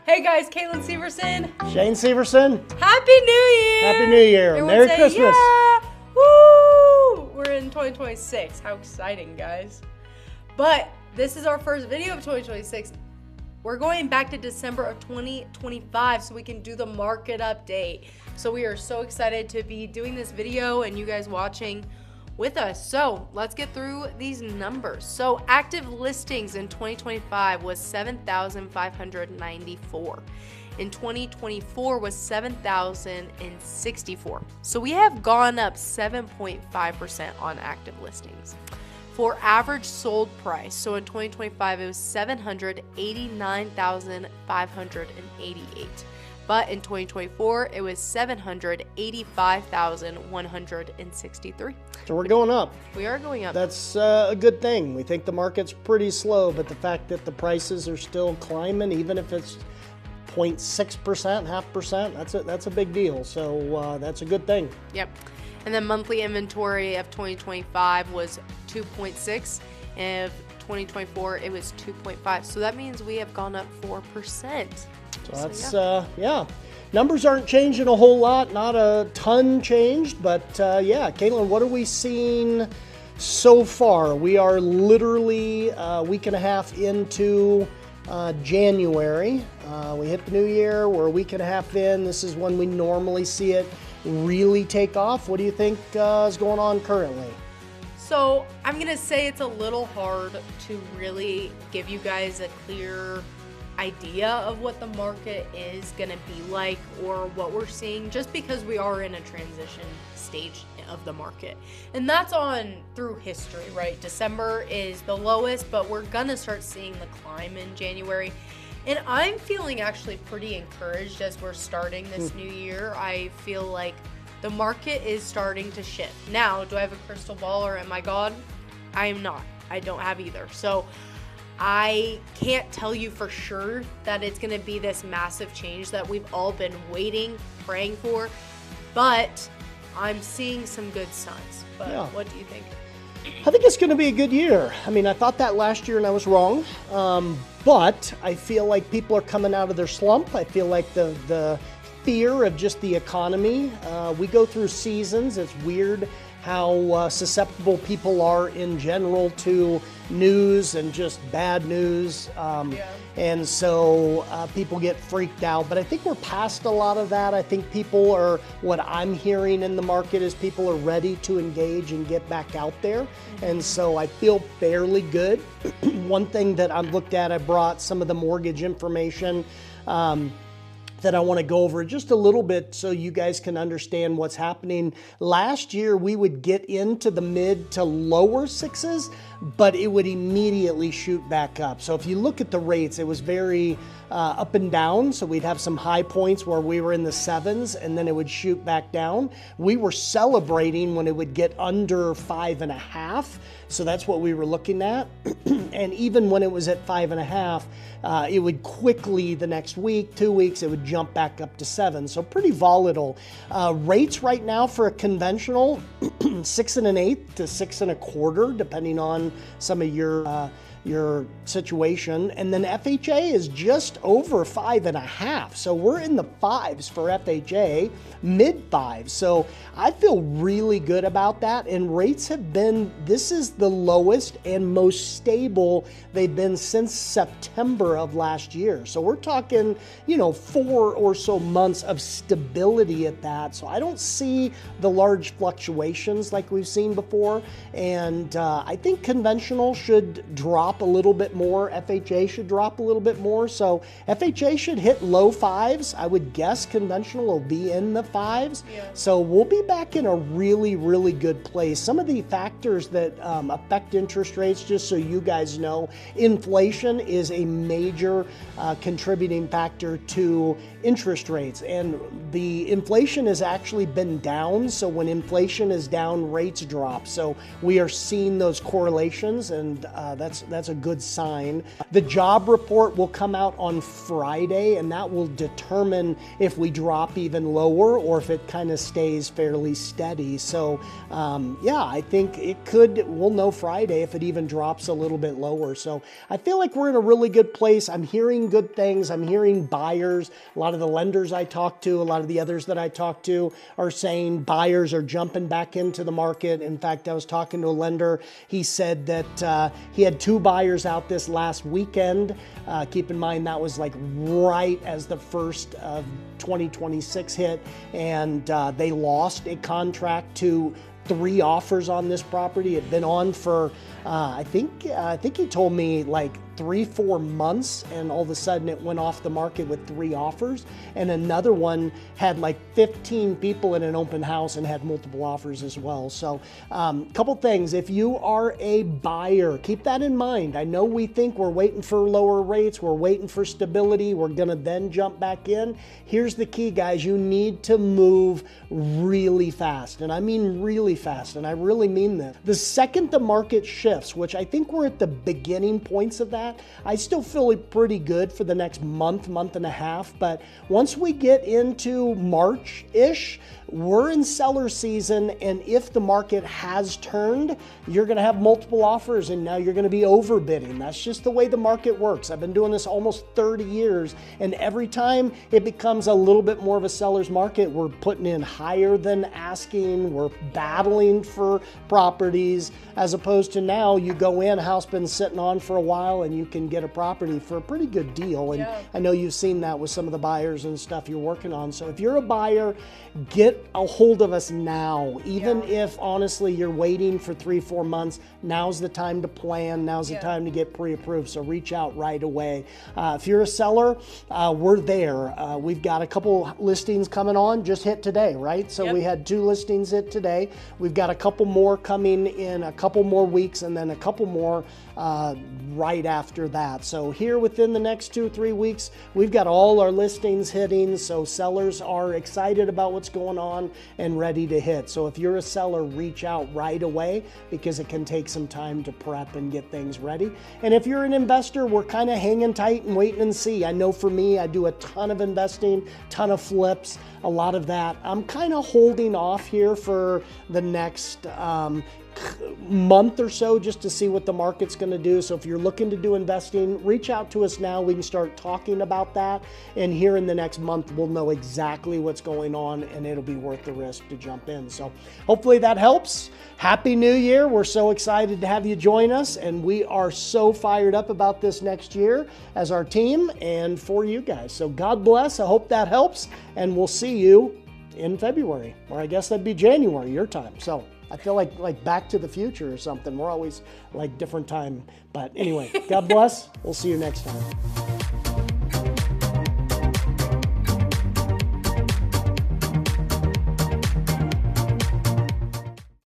Hey guys, Kaitlyn Severson. Shane Severson. Happy New Year! Happy New Year. Everyone Merry say, Christmas. Yeah! Woo! We're in 2026. How exciting, guys. But this is our first video of 2026. We're going back to December of 2025 so we can do the market update. So we are so excited to be doing this video and you guys watching with us. So let's get through these numbers. So active listings in 2025 was 7,594. In 2024 was 7,064. So we have gone up 7.5% on active listings. For average sold price, so in 2025 it was 789,588. But in 2024 it was 785,163. So we're going up. We are going up. That's a good thing. We think the market's pretty slow, but the fact that the prices are still climbing, even if it's 0.6%, 0.5%, that's a big deal. So that's a good thing. Yep. And then monthly inventory of 2025 was 2.6. And 2024 it was 2.5. So that means we have gone up 4%. So that's, yeah. Numbers aren't changing a whole lot, not a ton changed, but yeah. Kaitlyn, what are we seeing so far? We are literally a week and a half into January. We hit the new year, we're a week and a half in. This is when we normally see it really take off. What do you think is going on currently? So I'm going to say it's a little hard to really give you guys a clear idea of what the market is going to be like or what we're seeing, just because we are in a transition stage of the market. And that's on through history, right? December is the lowest, but we're going to start seeing the climb in January. And I'm feeling actually pretty encouraged as we're starting this new year. I feel like the market is starting to shift. Now, do I have a crystal ball or am I God? I am not. I don't have either. So I can't tell you for sure that it's going to be this massive change that we've all been waiting, praying for, but I'm seeing some good signs. But yeah. What do you think? I think it's going to be a good year. I mean, I thought that last year and I was wrong, but I feel like people are coming out of their slump. I feel like the fear of just the economy. We go through seasons. It's weird how susceptible people are in general to news and just bad news. And so people get freaked out. But I think we're past a lot of that. I think people are, what I'm hearing in the market is people are ready to engage and get back out there. And so I feel fairly good. One thing that I looked at, I brought some of the mortgage information that I want to go over just a little bit so you guys can understand what's happening. Last year, we would get into the mid to lower sixes, but it would immediately shoot back up. So if you look at the rates, it was very up and down. So we'd have some high points where we were in the sevens and then it would shoot back down. We were celebrating when it would get under 5.5. So that's what we were looking at. And even when it was at 5.5, it would quickly the next week, 2 weeks, it would jump back up to 7. So pretty volatile. Rates right now for a conventional, 6 1/8 to 6 1/4, depending on some of your situation. And then FHA is just over 5.5. So we're in the 5s for FHA, mid 5s. So I feel really good about that. And rates have been, this is the lowest and most stable they've been since September of last year. So we're talking, 4 or so months of stability at that. So I don't see the large fluctuations like we've seen before. And I think conventional should drop a little bit more. FHA should drop a little bit more. So FHA should hit low 5s. I would guess conventional will be in the 5s. Yeah. So we'll be back in a really, really good place. Some of the factors that affect interest rates, just so you guys know, inflation is a major contributing factor to interest rates. And the inflation has actually been down. So when inflation is down, when rates drop. So we are seeing those correlations, and that's a good sign. The job report will come out on Friday, and that will determine if we drop even lower or if it kind of stays fairly steady. So yeah, I think we'll know Friday if it even drops a little bit lower. So I feel like we're in a really good place. I'm hearing good things. I'm hearing buyers. A lot of the lenders I talk to, a lot of the others that I talk to are saying buyers are jumping back into the market. In fact, I was talking to a lender. He said that he had 2 buyers out this last weekend. Keep in mind that was like right as the first of 2026 hit, and they lost a contract to 3 offers on this property. It had been on for I think he told me like 3-4 months, and all of a sudden it went off the market with 3 offers. And another one had like 15 people in an open house and had multiple offers as well. So couple things. If you are a buyer, keep that in mind. I know we think we're waiting for lower rates, we're waiting for stability, we're gonna then jump back in. Here's the key, guys. You need to move really fast, and I mean really fast, and I really mean this. The second the market shifts, which I think we're at the beginning points of that, I still feel pretty good for the next month and a half. But once we get into March-ish, we're in seller season, and if the market has turned, you're going to have multiple offers, and now you're going to be overbidding. That's just the way the market works. I've been doing this almost 30 years, and every time it becomes a little bit more of a seller's market, we're putting in higher than asking, we're battling for properties, as opposed to now you go in, house been sitting on for a while, and you can get a property for a pretty good deal. And I know you've seen that with some of the buyers and stuff you're working on. So if you're a buyer, get a hold of us now. Even if honestly you're waiting for 3-4 months, now's the time to plan. Now's the time to get pre-approved. So reach out right away. If you're a seller, we're there. We've got a couple listings coming on, just hit today, right? So we had 2 listings hit today. We've got a couple more coming in a couple more weeks, and then a couple more right after that. So here within the next 2-3 weeks, we've got all our listings hitting. So sellers are excited about what's going on and ready to hit. So if you're a seller, reach out right away, because it can take some time to prep and get things ready. And if you're an investor, we're kind of hanging tight and waiting and see. I know for me, I do a ton of investing, ton of flips, a lot of that. I'm kind of holding off here for the next month or so, just to see what the market's going to do. So if you're looking to do investing, reach out to us now. We can start talking about that, and here in the next month we'll know exactly what's going on, and it'll be worth the risk to jump in. So hopefully that helps. Happy New Year. We're so excited to have you join us, and we are so fired up about this next year as our team and for you guys. So God bless. I hope that helps, and we'll see you in February, or I guess that'd be January your time. So I feel like Back to the Future or something. We're always like different time. But anyway, God bless. We'll see you next time.